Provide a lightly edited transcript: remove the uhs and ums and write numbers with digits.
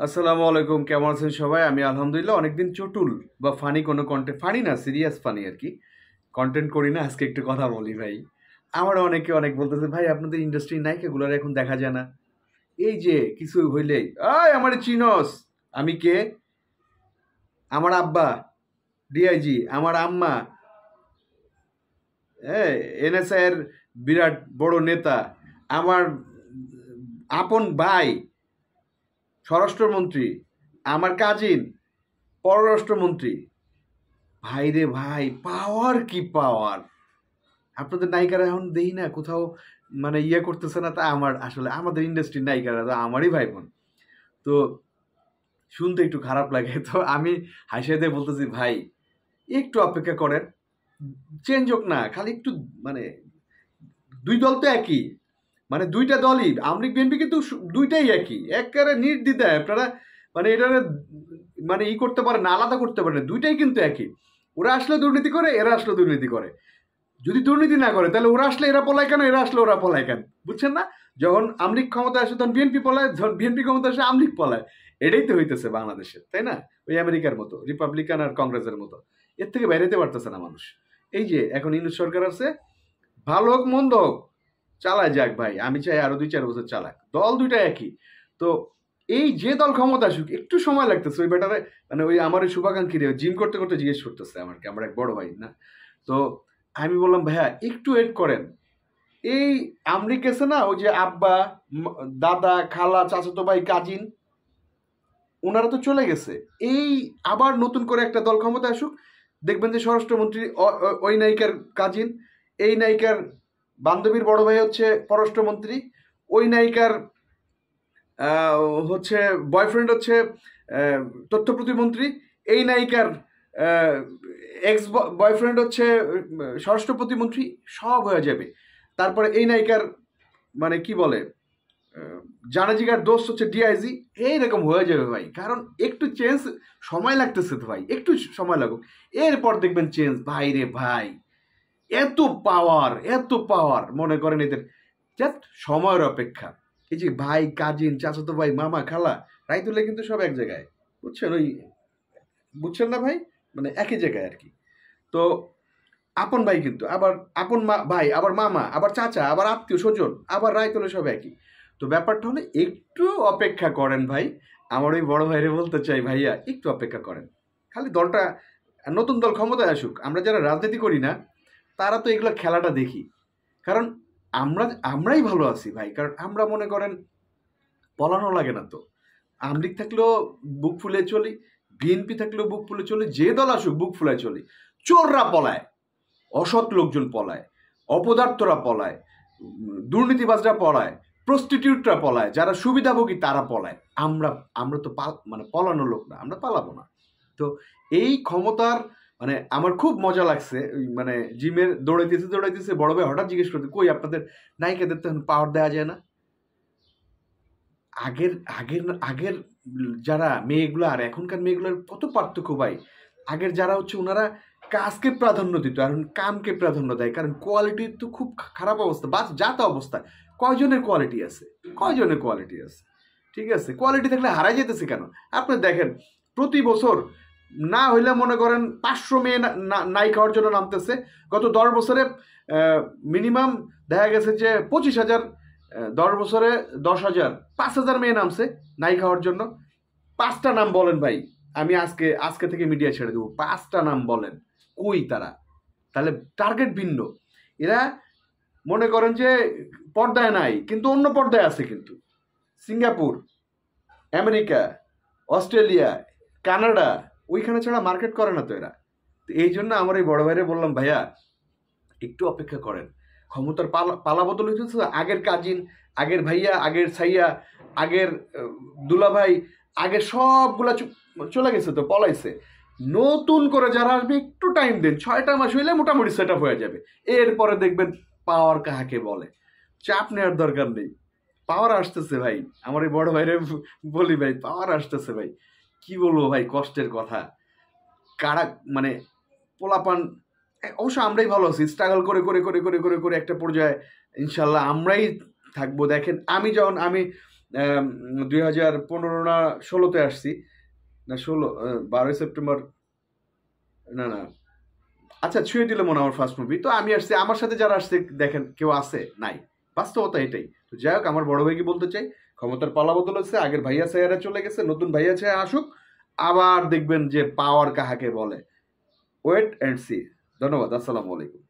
আসসালামু আলাইকুম, কেমন আছেন সবাই? আমি আলহামদুলিল্লাহ। অনেকদিন চটুল বা ফানি কোনো কন্টেন্ট, ফানি না, সিরিয়াস ফানি আর কি, কন্টেন্ট করি না। আজকে একটু কথা বলি ভাই। আমার অনেকে অনেক বলতেছে, ভাই আপনাদের ইন্ডাস্ট্রি নায়িকাগুলোর এখন দেখা যায় না। এই যে কিছু হইলেই আমার চিনস, আমি কে? আমার আব্বা ডিআইজি, আমার আম্মা হ্যাঁ এনএসআই এর বিরাট বড় নেতা, আমার আপন ভাই স্বরাষ্ট্রমন্ত্রী, আমার কাজিন পররাষ্ট্রমন্ত্রী। ভাই রে ভাই, পাওয়ার কি পাওয়ার! আপনাদের নায়িকারা এখন দেখি না কোথাও, মানে ইয়ে করতেছে না। তা আমার আসলে আমাদের ইন্ডাস্ট্রির নায়িকারা তো আমারই ভাই বোন। তো শুনতে একটু খারাপ লাগে। তো আমি হাসিয়ে দিয়ে বলতেছি, ভাই একটু অপেক্ষা করেন, চেঞ্জ হোক না, খালি একটু, মানে দুই দল তো একই, মানে দুইটা দলই আওয়ামী লীগ বিএনপি, কিন্তু দুইটাই একই, একেবারে নির্দ্বিধায় আপনারা মানে এটা মানে করতে পারেন না, আলাদা করতে পারেন না, দুইটাই কিন্তু একই। ওরা আসলে দুর্নীতি করে, এরা আসলে দুর্নীতি করে। যদি দুর্নীতি না করে তাহলে ওরা আসলে এরা পলায় কেন, এরা আসলে ওরা পলায় কেন? বুঝছেন না? যখন আওয়ামী লীগ ক্ষমতা আসে তখন বিএনপি পলায়, যখন বিএনপি ক্ষমতা আসে আওয়ামী লীগ পলায়। এটাই তো হইতেছে বাংলাদেশে, তাই না? ওই আমেরিকার মতো, রিপাবলিকান আর কংগ্রেসের মতো। এর থেকে বেরোতে পারতেছে না মানুষ। এই যে এখন ইউনূস সরকার আছে, ভালো হোক মন্দ হোক, চালায় যাক ভাই। আমি চাই আরো 2-4 বছর চালাক, দল দুইটা একই। তো এই যে দল ক্ষমতা আসুক, একটু সময় লাগতেছে ওই বেটারে, মানে ওই আমার ওই শুভাকাঙ্ক্ষী রে জিম করতে করতে জিজ্ঞেস করতেছে আমাকে, আমার এক বড় ভাই না। তো আমি বললাম, ভাইয়া একটু ওয়েট করেন। এই আমরিক গেছে না, ওই যে আব্বা, দাদা, খালা, চাচাতো ভাই, কাজিন, ওনারা তো চলে গেছে। এই আবার নতুন করে একটা দল ক্ষমতা আসুক, দেখবেন যে স্বরাষ্ট্রমন্ত্রী ওই নায়িকার কাজিন, এই নায়িকার বান্ধবীর বড় ভাই হচ্ছে পররাষ্ট্রমন্ত্রী, ওই নায়িকার হচ্ছে বয়ফ্রেন্ড হচ্ছে তথ্য প্রতিমন্ত্রী, এই নায়িকার এক্স বয়ফ্রেন্ড হচ্ছে স্বরাষ্ট্র প্রতিমন্ত্রী, সব হয়ে যাবে। তারপরে এই নায়িকার, মানে কি বলে, জানাজিগার দোস্ত হচ্ছে ডিআইজি। এইরকম হয়ে যাবে ভাই, কারণ একটু চেঞ্জ সময় লাগতেছে তো ভাই, একটু সময় লাগুক, এরপর দেখবেন চেঞ্জ। ভাই রে ভাই, এত পাওয়ার, এত পাওয়ার, মনে করেন এদের জাস্ট সময়ের অপেক্ষা। এই যে ভাই, কাজিন, চাচাতো ভাই, মামা, খালা, রাইতুলে কিন্তু সব এক জায়গায়, বুঝছেন? ওই, বুঝছেন না ভাই, মানে একই জায়গায় আর কি। তো আপন ভাই কিন্তু আবার আপন ভাই, আবার মামা, আবার চাচা, আবার আত্মীয় স্বজন, আবার রায়তলে সব একই। তো ব্যাপারটা হলে একটু অপেক্ষা করেন ভাই। আমার ওই বড় ভাইরে বলতে চাই, ভাইয়া একটু অপেক্ষা করেন। খালি দলটা, নতুন দল ক্ষমতায় আসুক, আমরা যারা রাজনীতি করি না তারা তো এগুলো খেলাটা দেখি। কারণ আমরাই ভালো আছি ভাই, কারণ আমরা মনে করেন পলানো লাগে না তো। আওয়ামী লীগ থাকলেও বুক ফুলে চলি, বিএনপি থাকলেও বুক ফুলে চলি, যে দল আসুক বুক ফুলে চলি। চোররা পলায়, অসৎ লোকজন পলায়, অপদার্থরা পলায়, দুর্নীতিবাজরা পলায়, প্রস্টিটিউটরা পলায়, যারা সুবিধাভোগী তারা পলায়। আমরা আমরা তো মানে পলানো লোক না, আমরা পালাবো না। তো এই ক্ষমতার, মানে আমার খুব মজা লাগছে। ওই মানে জিমের দৌড়াইতেছে দৌড়াইতেছে বড় ভাই হঠাৎ জিজ্ঞেস করতে, কই আপনাদের নায়িকাদের তো পাওয়ার দেওয়া যায় না? আগের আগের আগের যারা মেয়েগুলো আর এখনকার মেয়েগুলোর কত পার্থক্য ভাই। আগের যারা হচ্ছে ওনারা কাজকে প্রাধান্য দিত, এখন কামকে প্রাধান্য দেয়। কারণ কোয়ালিটির তো খুব খারাপ অবস্থা, বাস যাতা অবস্থা। কয়জনের কোয়ালিটি আছে? কয়জনের কোয়ালিটি আছে? ঠিক আছে, কোয়ালিটি থাকলে হারাই যেতেছে কেন? আপনি দেখেন, প্রতি বছর না হইলে মনে করেন 500 মেয়ে নাই খাওয়ার জন্য নামতেছে। গত 10 বছরে মিনিমাম দেখা গেছে যে 25,000, 10 বছরে 10,000, 5,000 মেয়ে নামছে নাই খাওয়ার জন্য। 5টা নাম বলেন ভাই, আমি আজকে আজকে থেকে মিডিয়া ছেড়ে দেবো, 5টা নাম বলেন। কই তারা? তাহলে টার্গেট ভিন্ন। এরা মনে করেন যে পর্দায় নাই, কিন্তু অন্য পর্দায় আছে। কিন্তু সিঙ্গাপুর, আমেরিকা, অস্ট্রেলিয়া, কানাডা, ওইখানে ছাড়া মার্কেট করে না তো এরা। তো এই জন্য আমার এই বড় ভাইরে বললাম, ভাইয়া একটু অপেক্ষা করেন। ক্ষমতার পালা বদল হয়েছে। আগের কাজিন, আগের ভাইয়া, আগের ছাইয়া, আগের দুলাভাই, আগের সবগুলা চলে গেছে, তো পলাইছে। নতুন করে যারা আসবে একটু টাইম দেন, 6টা মাস হইলে মোটামুটি সেট আপ হয়ে যাবে। এরপরে দেখবেন পাওয়ার কাহাকে বলে। চাপ নেওয়ার দরকার নেই, পাওয়ার আসতেছে ভাই। আমার এই বড় ভাইরে বলি, ভাই পাওয়ার আসতেছে ভাই। কি বলবো ভাই, কষ্টের কথা। কারা, মানে পোলাপান, অবশ্য আমরাই ভালো আছি, স্ট্রাগল করে করে করে করে করে করে একটা পর্যায়ে ইনশাল্লাহ আমরাই থাকবো। দেখেন আমি যখন 2015 না 16-তে আসছি, না 12ই সেপ্টেম্বর, না না, আচ্ছা ছুঁয়ে দিলে মনে হয় আমার ফার্স্ট মুভি। তো আমি আসছি, আমার সাথে যারা আসছে দেখেন কেউ আছে নাই, বাস্তবতা এটাই। তো যাই হোক, আমার বড় ভাইকে বলতে চাই, ক্ষমতার পালা বদল হচ্ছে, আগের ভাইয়া সাইয়ারা চলে গেছে, নতুন ভাইয়া ছায়া আসুক, আবার দেখবেন যে পাওয়ার কাহাকে বলে। Wait and see. ধন্যবাদ, আসসালামু আলাইকুম।